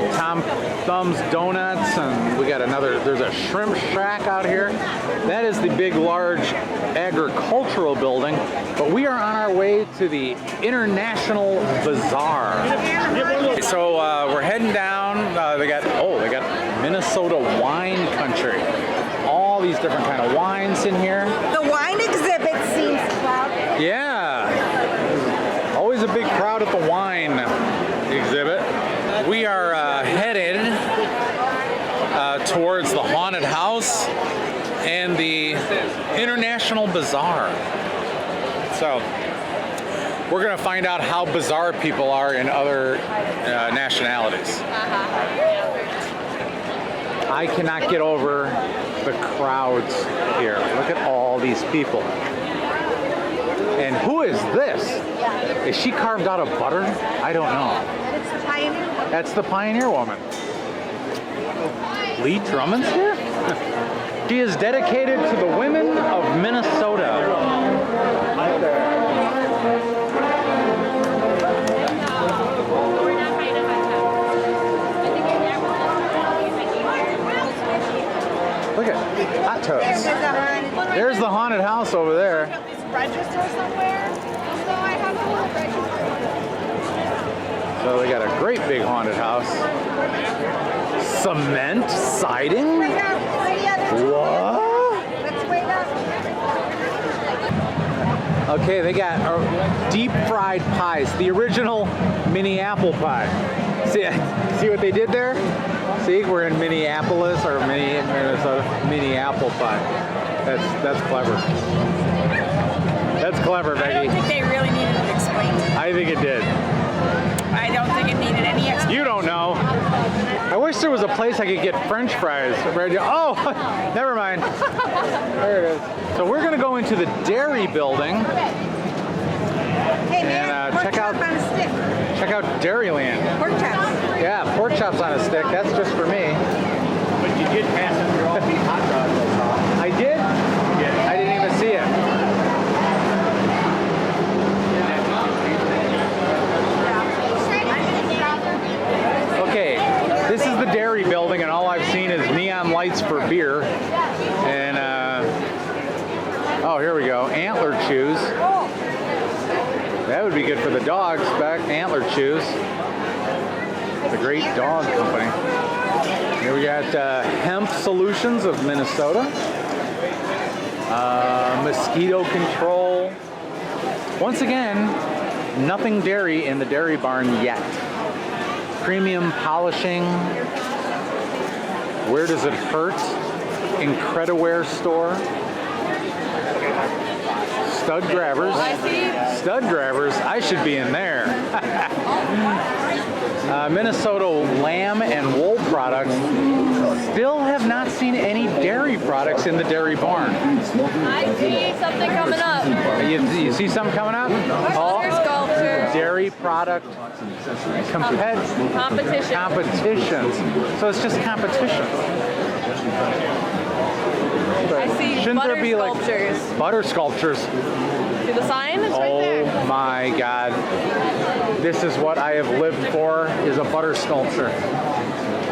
by Tom Thumb's Donuts, and we got another, there's a shrimp shack out here. That is the big, large agricultural building, but we are on our way to the International Bazaar. So we're heading down, they got Minnesota wine country. All these different kind of wines in here. The wine exhibit seems crowded. Yeah, always a big crowd at the wine exhibit. We are headed towards the haunted house and the International Bazaar. So we're gonna find out how bizarre people are in other nationalities. I cannot get over the crowds here. Look at all these people. And who is this? Is she carved out of butter? I don't know. It's the Pioneer Woman. That's the Pioneer Woman. Lee Drummond's here? She is dedicated to the women of Minnesota. Right there. Look at hot tubs. There's the haunted house over there. This register somewhere. So I have a little register. So they got a great big haunted house. Cement siding? Wait up. What? Let's wait up. Okay, they got deep fried pies. The original mini apple pie. See what they did there? See, we're in Minneapolis or Minnesota. Mini apple pie. That's clever. That's clever, I Becky. don't think they really needed it explained. I think it did. I don't think it needed any explanation. You don't know. I wish there was a place I could get French fries. Oh, never mind. There it is. So we're gonna go into the dairy building Hey man, and pork check chop out on a stick. Dairyland. Pork chops. Yeah, pork chops on a stick. That's just for me. But you did pass it through all these hot dogs. I did? I didn't even see it. Okay, this is the dairy building, and all I've seen is neon lights for beer. And, oh, here we go. Antler chews. That would be good for the dogs. Back Antler chews. The Great Dog Company. Here we got Hemp Solutions of Minnesota. Mosquito control. Once again, nothing dairy in the dairy barn yet. Premium polishing. Where does it hurt? Incrediware store. Stud grabbers. Stud grabbers. I should be in there. Minnesota lamb and wool products. Still have not seen any dairy products in the dairy barn. I see something coming up. You see something coming up? Butter sculpture. Dairy product competitions. So it's just competition. I see Shouldn't butter there be sculptures. like butter sculptures? See the sign? It's right there. Oh my God. This is what I have lived for, is a butter sculpture.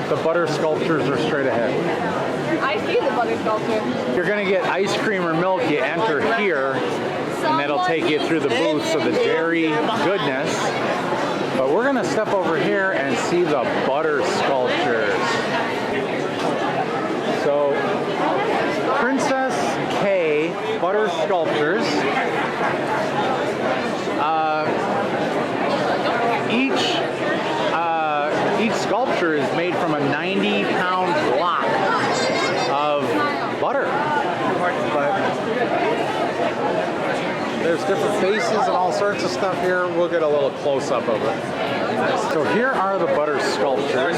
The butter sculptures are straight ahead. I see the butter sculpture. You're gonna get ice cream or milk, you enter here, and that'll take you through the booths of the dairy goodness. But we're gonna step over here and see the butter sculptures. So, Princess K butter sculptures. Each sculpture is made from a 90-pound block of butter. But there's different faces and all sorts of stuff here. We'll get a little close-up of it. So here are the butter sculptures.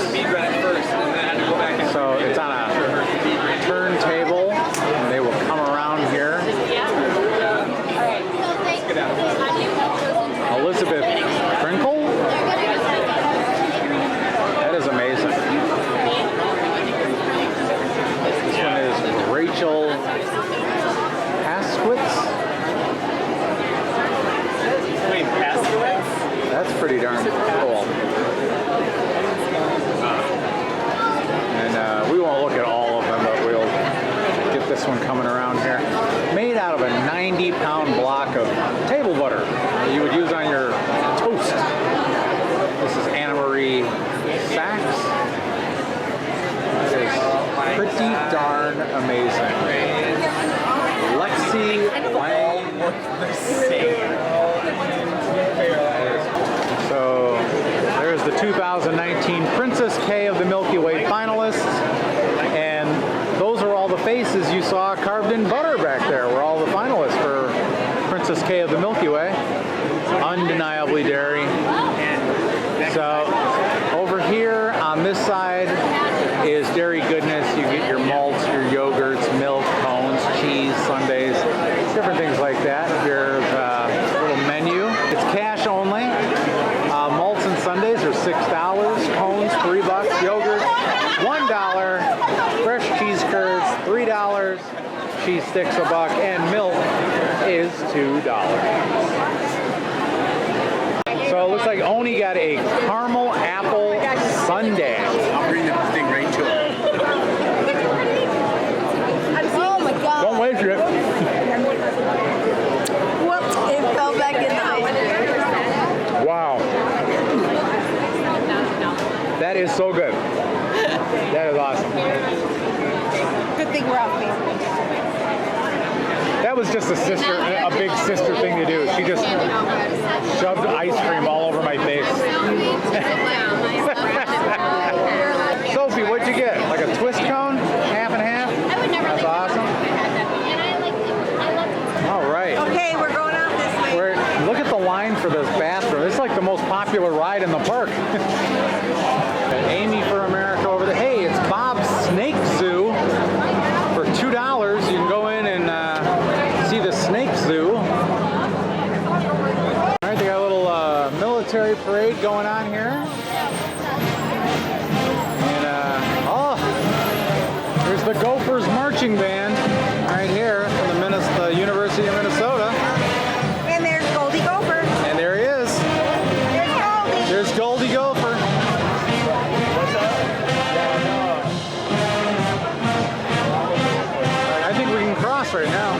So it's on a turntable, and they will come around here. Elizabeth Krinkle? That is amazing. This one is Rachel Paskowitz. Wait, Paskowitz? That's pretty darn cool. darn amazing. Lexi Lang. So there's the 2019 Princess K of the Milky Way finalists. And those are all the faces you saw carved in butter back there. Were all the finalists for Princess K of the Milky Way. Undeniably dairy. So over here on this side is dairy goodness. You get your malts, your yogurts, milk, cones, cheese, sundaes, different things like that. Your little menu. It's cash only. Malts and sundaes are $6. Cones $3. Yogurt $1. Fresh cheese curds $3. Cheese sticks $1, and milk is $2. So it looks like Oni got a caramel apple sundae. I'll bring the thing right to it. Oh my god. Don't waste it. Whoops, it fell back in the ice. Wow. That is so good. That is awesome. Good thing we're out there. That was just a big sister thing to do. She just shoved ice cream all over my face. Sophie, what'd you get? Like a twist cone? Half and half? That's awesome. All right. Okay, we're going out this way. Look at the line for this bathroom. It's like the most popular ride in the park. Amy for America over there. Hey, it's Bob's Snake Zoo. For $2, you can go in and see the Snake Zoo. All right, they got a little military parade going on here. And, there's the Gophers Marching Band right here from the University of Minnesota. And there's Goldie Gopher. And there he is. There's Goldie. There's Goldie Gopher. I think we can cross right now.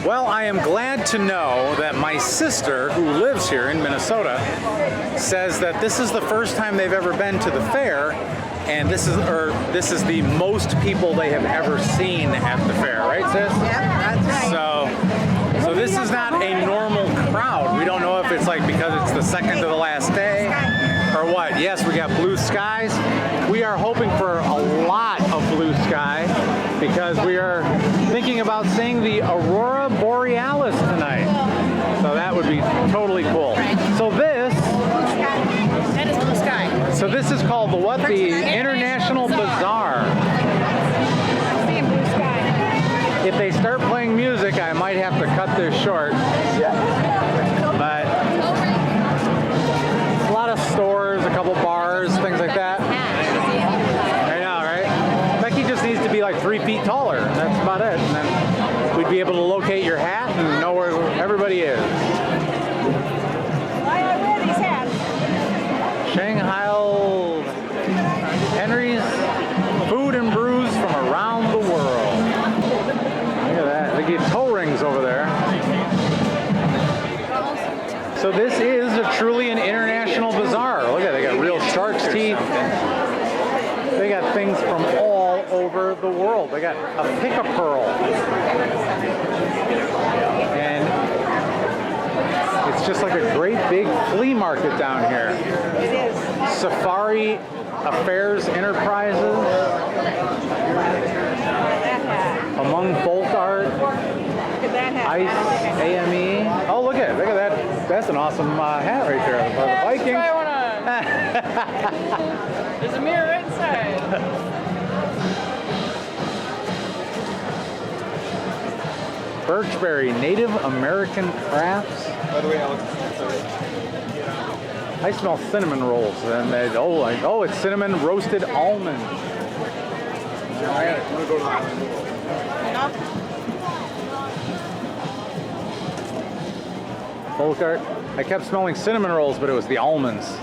Well, I am glad to know that my sister, who lives here in Minnesota, says that this is the first time they've ever been to the fair, and this is the most people they have ever seen at the fair, right, sis? Yep, that's right. So this is not a normal crowd. We don't know if it's like because it's the second to the last day or what. Yes, we got blue skies. We are hoping for a lot of blue sky because we are thinking about seeing the Aurora Borealis tonight. So that would be totally cool. So That is blue sky. so this is called the what? The International Bazaar. Seeing blue sky. If they start playing music, I might have to cut this short. But a lot of stores, a couple bars, things like that. I know, right? Becky just needs to be like 3 feet taller. That's about it. And then we'd be able to locate your hat and know where everybody is. I wear these hats. Shanghai Henry's Food and Brews from around the world. Look at that. They get toe rings over there. So this is truly an international bazaar. Look at it. They got real shark's teeth. They got things from all over the world. They got a pick-a-pearl. And it's just like a great big flea market down here. It is. Safari Affairs Enterprises. That hat. Among Folk Art. Look at that hat. Ice AME. Oh, look at that. That's an awesome hat right there. The Vikings. Try one on. There's a mirror right inside. Birchberry Native American Crafts. By the way, Alex, sorry. I smell cinnamon rolls, and oh, it's cinnamon roasted almond. All right. I'm gonna go to the island. Folk Art. I kept smelling cinnamon rolls, but it was the almonds.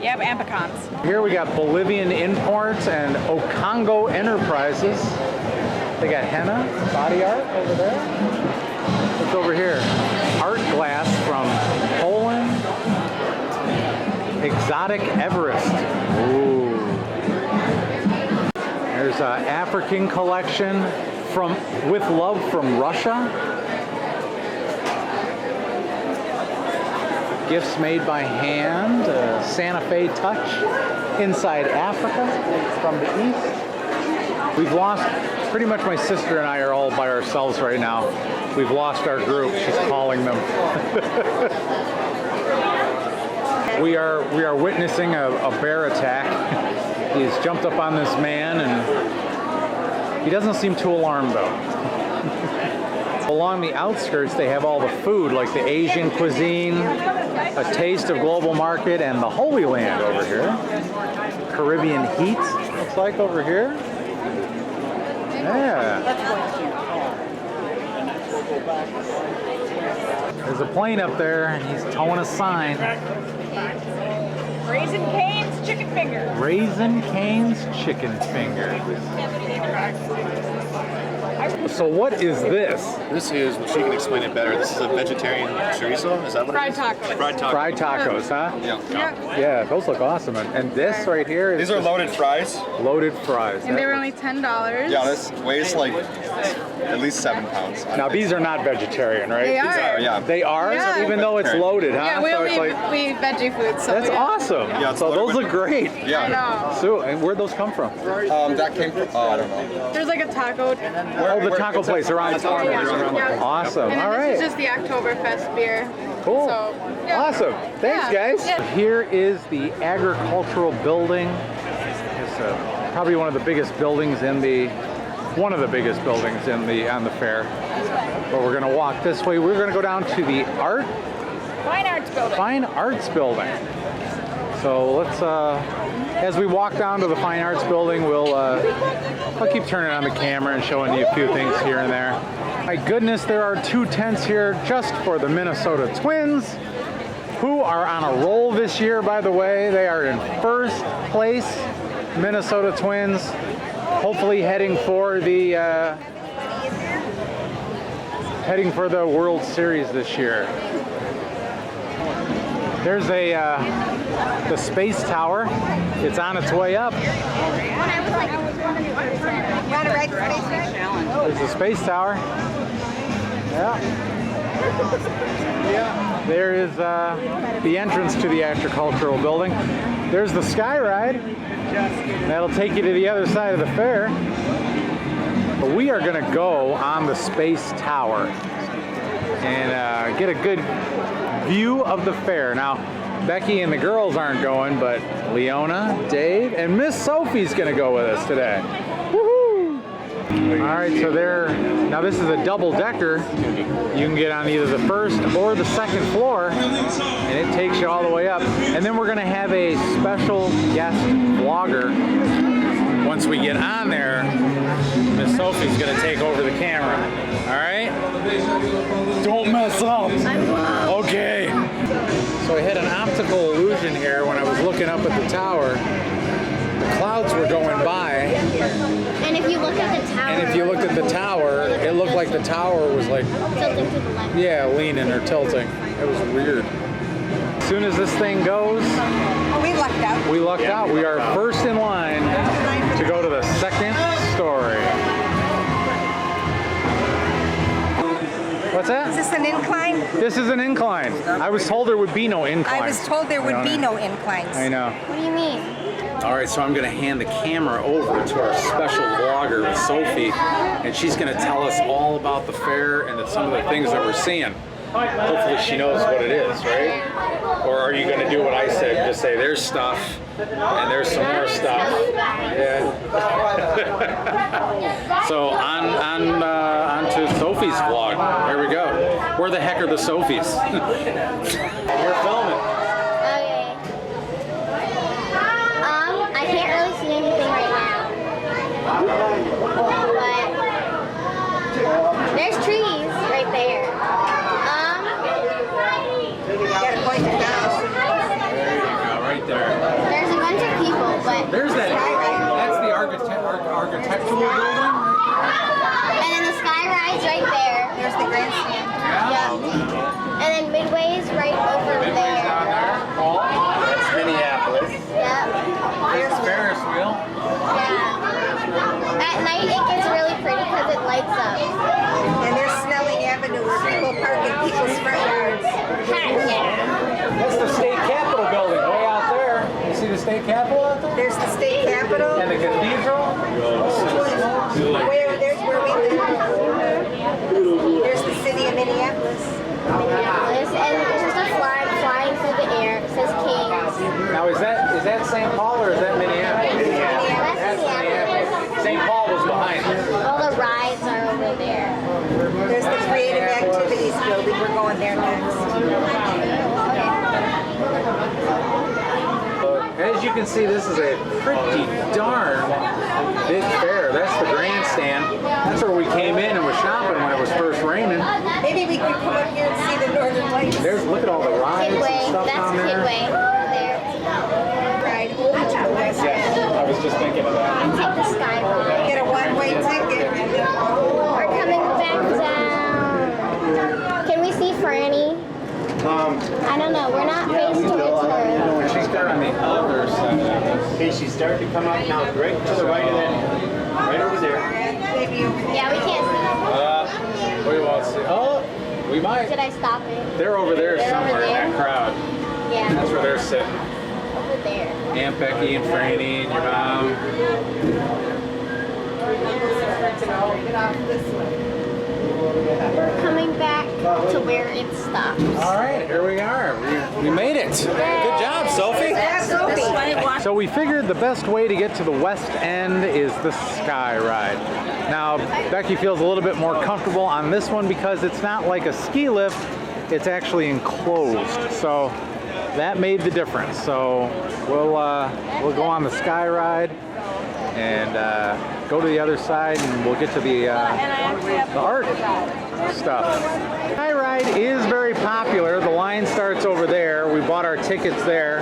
Yep, and pecans. Here we got Bolivian Imports and Ocongo Enterprises. They got henna, body art over there. What's over here? Art glass from Poland. Exotic Everest. Ooh. There's an African collection with love from Russia. Gifts made by hand, Santa Fe touch, inside Africa from the east. We've lost, pretty much my sister and I are all by ourselves right now. We've lost our group, she's calling them. We are witnessing a bear attack. He's jumped up on this man and he doesn't seem too alarmed though. Along the outskirts, they have all the food, like the Asian cuisine, a taste of Global Market, and the Holy Land over here. Caribbean Heat, looks like over here. Yeah. There's a plane up there, and he's towing a sign. Raising Cane's chicken fingers. Raising Cane's chicken fingers. So what is this? This is, well, she can explain it better. This is a vegetarian chorizo. Is that what Fried it is? tacos. Fried tacos. Fried tacos, huh? Yeah. Yeah, those look awesome. And this right here is These are loaded fries. loaded fries. And they were only $10. Yeah, this weighs like at least 7 pounds. Now these are not vegetarian, right? They These are, yeah. They are, Yeah. even though it's loaded, huh? Yeah, we so only it's like, we eat veggie food, so that's yeah. awesome. Yeah, it's so loaded those with- look great. I Yeah. know. So, and where'd those come from? That came from, oh, I don't know. There's like a taco. Oh, the taco place around the corner. Yeah. Awesome. And All then this is right. just the Oktoberfest beer. Cool. So, yeah. Awesome. Thanks, Yeah. guys. Yeah. Here is the agricultural building. It's probably one of the biggest buildings on the on the fair. But we're gonna walk this way. We're gonna go down to the Fine Arts Building. So let's, as we walk down to the Fine Arts Building, I'll keep turning on the camera and showing you a few things here and there. My goodness, there are 2 tents here just for the Minnesota Twins, who are on a roll this year, by the way. They are in first place, Minnesota Twins, hopefully heading for the World Series this year. There's the space tower. It's on its way up. There's the space tower. Yeah. There is the entrance to the agricultural building. There's the Sky Ride. That'll take you to the other side of the fair. But we are going to go on the space tower and get a good view of the fair. Now, Becky and the girls aren't going, but Leona, Dave, and Miss Sophie's going to go with us today. Woohoo! All right, so now this is a double-decker. You can get on either the first or the second floor, and it takes you all the way up. And then we're going to have a special guest vlogger. Once we get on there, Miss Sophie's going to take over the camera. All right? Don't mess up. Okay. So I had an optical illusion here when I was looking up at the tower. The clouds were going by. And if you look at the tower. And if you looked at the tower, it looked like the tower was like, Tilting to the left. yeah, leaning or tilting. It was weird. As soon as this thing goes, Oh, we lucked out. we lucked out. We are first in line to go to the second story. What's that? Is this an incline? This is an incline. I was told there would be no incline. I was told there would be no inclines. I know. What do you mean? All right, so I'm going to hand the camera over to our special vlogger, Sophie, and she's going to tell us all about the fair and some of the things that we're seeing. Hopefully she knows what it is, right? Or are you going to do what I said, just say there's stuff and there's some more stuff? Yeah. So on to Sophie's vlog. There we go. Where the heck are the Sophies? We're filming. Okay. I can't really see anything right now. But there's trees right there. You gotta point it down. There you go, right there. There's a bunch of people, but There's that. That's the architectural building. and then the sky ride's right there. There's the grandstand. Yeah. And then Midway's right over there. Down there. Oh, that's Minneapolis. Yep. There's Ferris wheel. Yeah. state capitol out there? There's the state capitol. And the cathedral? There's where we live. There's the city of Minneapolis. Minneapolis, and there's just a flag flying through the air. It says Kings. Now is that St. Paul or is that Minneapolis? That's Minneapolis. St. Paul was behind us. All the rides are over there. There's the creative activities building. We're going there next. As you can see, this is a pretty darn big fair. That's the grandstand. That's where we came in and was shopping when it was first raining. Maybe we could come up here and see the Northern Lights. Look at all the rides and Kidway. stuff That's down there. Kidway over there. Ride over to the west Yes, end. I was just thinking of that. And take the sky ride. Get a one-way ticket. We're coming back down. Can we see Franny? I don't know. We're not faced towards her. She's got on the other side. Okay, she's starting to come up now, right to the right of that, right over there. Maybe over there. Yeah, we can't see. We won't see. Oh, we might. Did I stop it? They're over there They're over somewhere in there? that crowd. Yeah, That's where they're sitting. over there. Aunt Becky and Franny and your mom. We're coming back to where it stops. All right, here we are. We made it. Good job, Sophie. So we figured the best way to get to the west end is the Sky Ride. Now, Becky feels a little bit more comfortable on this one because it's not like a ski lift, it's actually enclosed. So that made the difference. So we'll go on the Sky Ride and go to the other side and we'll get to the art stuff. Sky Ride is very popular. The line starts over there. We bought our tickets there.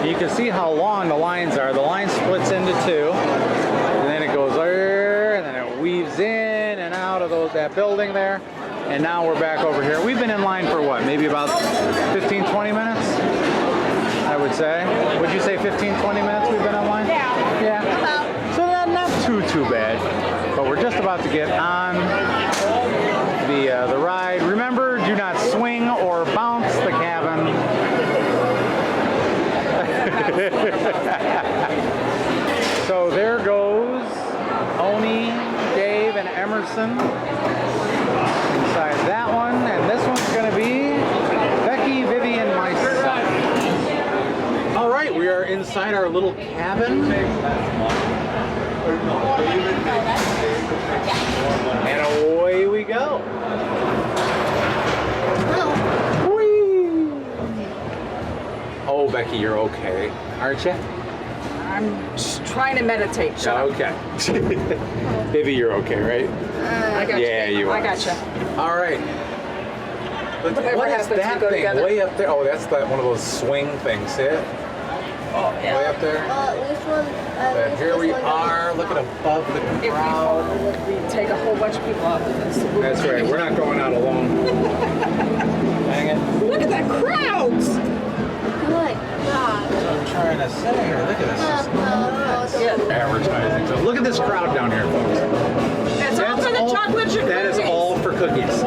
You can see how long the lines are. The line splits into two, and then it goes there, and then it weaves in and out of that building there. And now we're back over here. We've been in line for what, maybe about 15, 20 minutes? I would say. Would you say 15, 20 minutes we've been in line? Yeah. So not too bad. But we're just about to get on the ride. Remember, do not swing or bounce the cabin. So there goes Oni, Dave, and Emerson inside that one, and this one's going to be Becky, Vivian, myself. All right, we are inside our little cabin. And away we go. Whee! Oh, Becky, you're okay, aren't you? I'm just trying to meditate. Shut up. Okay. Vivi, you're okay, right? I got you. Yeah, you are. I got you. All right. Whatever What is happens, we that go thing together. way up there? Oh, that's one of those swing things. See it? Oh, Way yeah. up there. Which one? And here we are, looking above the If we crowd. fall, we take a whole bunch of people out with us. That's right. We're not going out alone. Dang it. Look at that crowds. Good God. I'm trying to say here. Look at this. Yeah. Advertising. So look at this crowd down here, folks. That's all for the chocolate chip That is cookies. all for cookies.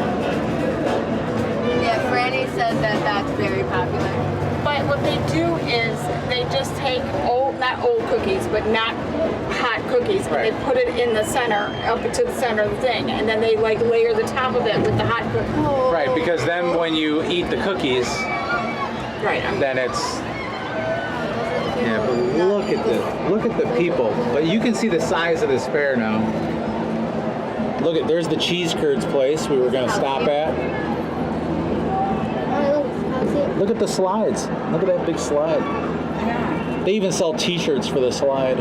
Yeah, Franny said that that's very popular. But what they do is they just take not old cookies, but not hot cookies, and Right. they put it in the center, up to the center of the thing, and then they like layer the top of it with the hot cookie. Right, because then when you eat the cookies, Right. then it's yeah. But look at the people. But you can see the size of this fair now. Look there's the cheese curds place we were gonna stop at. Look at the slides. Look at that big slide. They even sell T-shirts for the slide.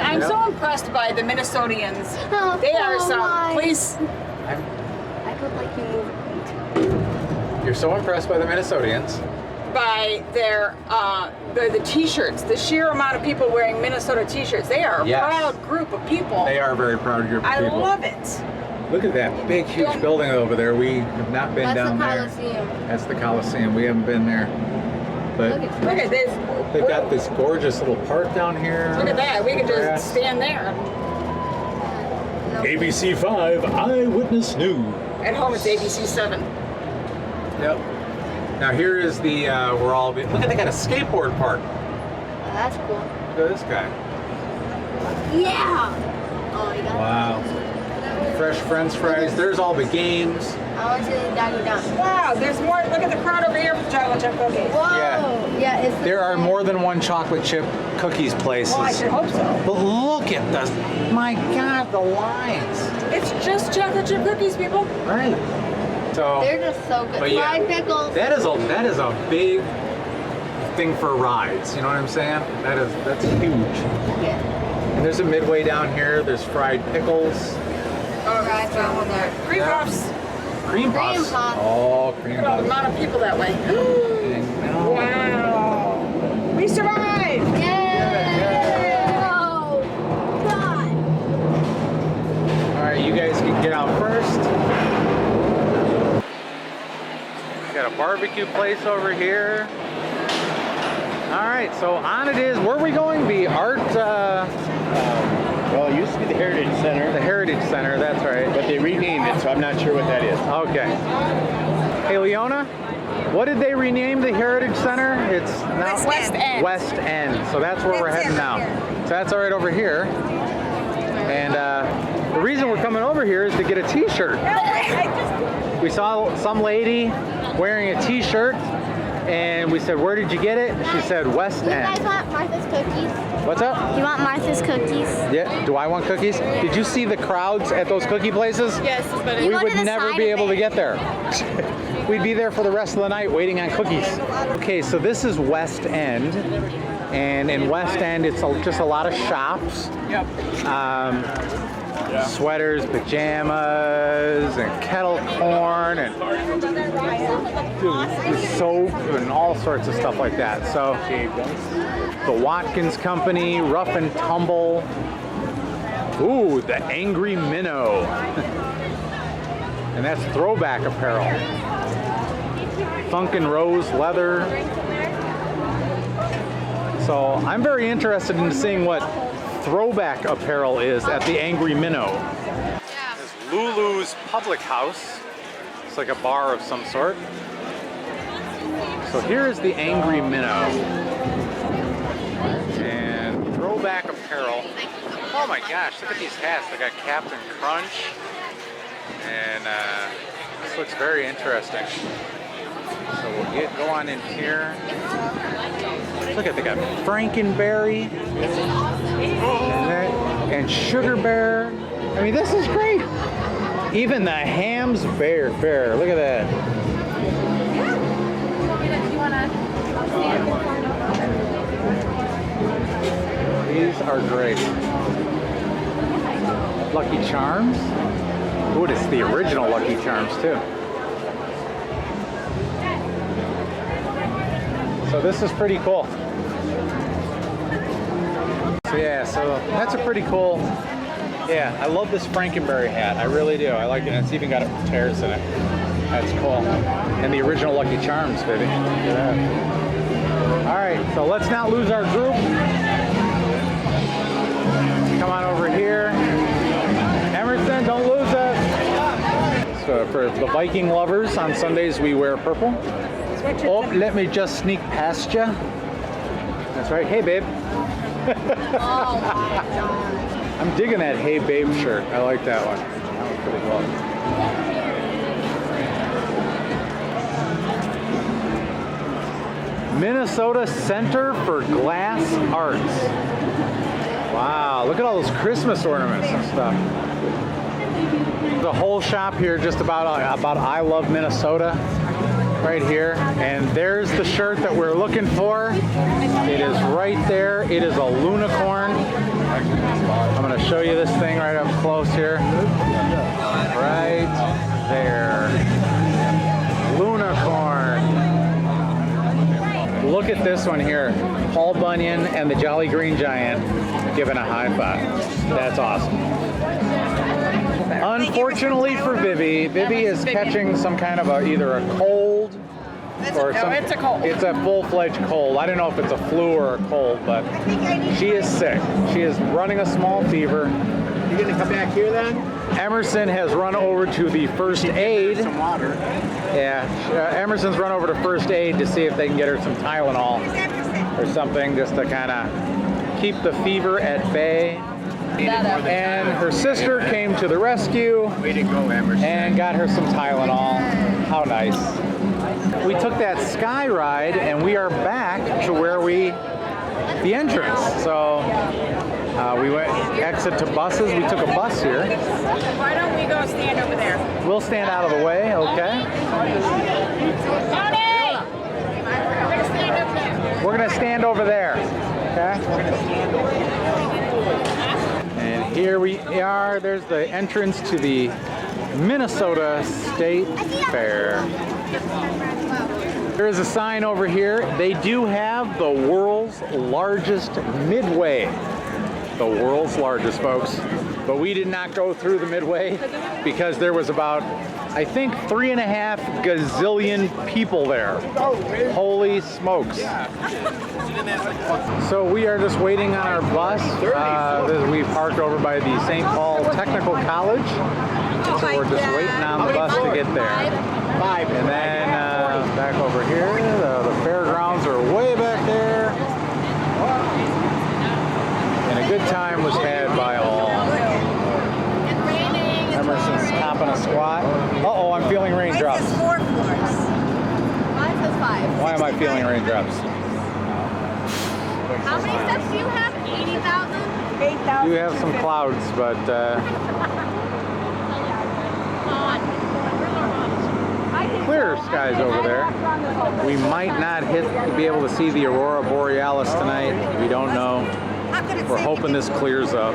I'm so impressed by the Minnesotians. Oh, They are oh some. my. Please. I could like you move. You're so impressed by the Minnesotians. By their the T-shirts, the sheer amount of people wearing Minnesota T-shirts. They are a Yes. proud group of people. They are a very proud group of I people. love it. Look at that big, huge building over there. We have not been That's down the there. Coliseum. That's the Coliseum. We haven't been there. But Look at this. they've got this gorgeous little park down here. Look at that. We could Grass. just stand there. ABC 5 Eyewitness News. At home it's ABC 7. Yep. Now here is the where all the, look at, they got a skateboard park. That's cool. Look at this guy. Yeah. Oh my god. Wow. Fresh French fries. There's all the games. I want to see the Doggy Dunk. Wow, there's more. Look at the crowd over here for chocolate chip cookies. Whoa. Yeah. It's There are more than one chocolate chip cookies places. Well, I should hope so. But look at this. My God, the lines. It's just chocolate chip cookies, people. Right. So They're just so good. But yeah, Fried pickles. that is a big thing for rides. You know what I'm saying? That's huge. Yeah. And there's a Midway down here. There's fried pickles, Oh, right down there. Cream Yeah. puffs. cream puffs. puffs. Oh, cream Look at all the puffs. amount of people that way. Wow. We survived. Yeah. Oh, God. All right, you guys can get out first. Got a barbecue place over here. All right, so on it is. Where are we going? The art, Well, it used to be the Heritage Center, the Heritage Center. That's right. but they renamed it, so I'm not sure what that is. Okay. Hey, Leona, what did they rename the Heritage Center? It's now West End. West End. So that's where we're heading now. So that's all right over here. And the reason we're coming over here is to get a T-shirt. We saw some lady wearing a T-shirt, and we said, "Where did you get it?" She said, "West You guys End." want Martha's cookies? What's up? You want Martha's cookies? Yeah. Do I want cookies? Did you see the crowds at those cookie places? Yes, but We go to would the never side be of able to it. get there. We'd be there for the rest of the night waiting on cookies. Okay, so this is West End, and in West End it's just a lot of shops. Yep. Sweaters, pajamas, and kettle corn, and soap, and all sorts of stuff like that. So, the Watkins Company, Rough and Tumble. Ooh, the Angry Minnow. And that's throwback apparel. Funk and Rose leather. So I'm very interested in seeing what throwback apparel is at the Angry Minnow. This is Lulu's Public House. It's like a bar of some sort. So here is the Angry Minnow. And throwback apparel. Oh my gosh, look at these hats. They got Captain Crunch. And this looks very interesting. So we'll go on in here. Look at, they got Frankenberry and Sugar Bear. I mean, this is great. Even the Ham's Bear. Look at that. These are great. Lucky Charms. Ooh, it's the original Lucky Charms too. So this is pretty cool. So yeah, so that's a pretty cool. Yeah, I love this Frankenberry hat. I really do. I like it. It's even got tears in it. That's cool. And the original Lucky Charms, baby. Look at that. All right, so let's not lose our group. Come on over here. Emerson, don't lose us. So for the Viking lovers, on Sundays we wear purple. Oh, let me just sneak past you. That's right. Hey, babe. Oh my God. I'm digging that Hey Babe shirt. I like that one. That was pretty cool. Minnesota Center for Glass Arts. Wow, look at all those Christmas ornaments and stuff. The whole shop here just about I Love Minnesota. Right here, and there's the shirt that we're looking for. It is right there. It is a Lunicorn. I'm going to show you this thing right up close here. Right there. Lunicorn. Look at this one here. Paul Bunyan and the Jolly Green Giant giving a high five. That's awesome. Unfortunately for Vivi is catching some kind of either a cold or some. it's a cold. It's a full-fledged cold. I don't know if it's a flu or a cold, but she is sick. She is running a small fever. You gonna come back here then? Emerson has run over to the first aid. Some water. Yeah, Emerson's run over to first aid to see if they can get her some Tylenol or something just to kind of keep the fever at bay. And her sister came to the rescue Way to go, Emerson. and got her some Tylenol. How nice. We took that sky ride and we are back to where the entrance. So we went exit to buses. We took a bus here. Why don't we go stand over there? We'll stand out of the way, okay? Tony! We're gonna stand over there. We're gonna stand over there, okay? And here we are. There's the entrance to the Minnesota State Fair. There is a sign over here. They do have the world's largest Midway. The world's largest, folks. But we did not go through the Midway because there was about, I think, 3.5 gazillion people there. Holy smokes. So we are just waiting on our bus. We parked over by the St. Paul Technical College. So we're just waiting on the bus to get there. And then back over here, the fairgrounds are way back there. And a good time was had by all. Emerson's topping a squat. Uh-oh, I'm feeling raindrops. It says 4 floors. Mine says 5. Why am I feeling raindrops? How many steps do you have? 80,000? 8,000. You have some clouds, but clear skies over there. We might not be able to see the Aurora Borealis tonight. We don't know. How could it We're say hoping this clears up.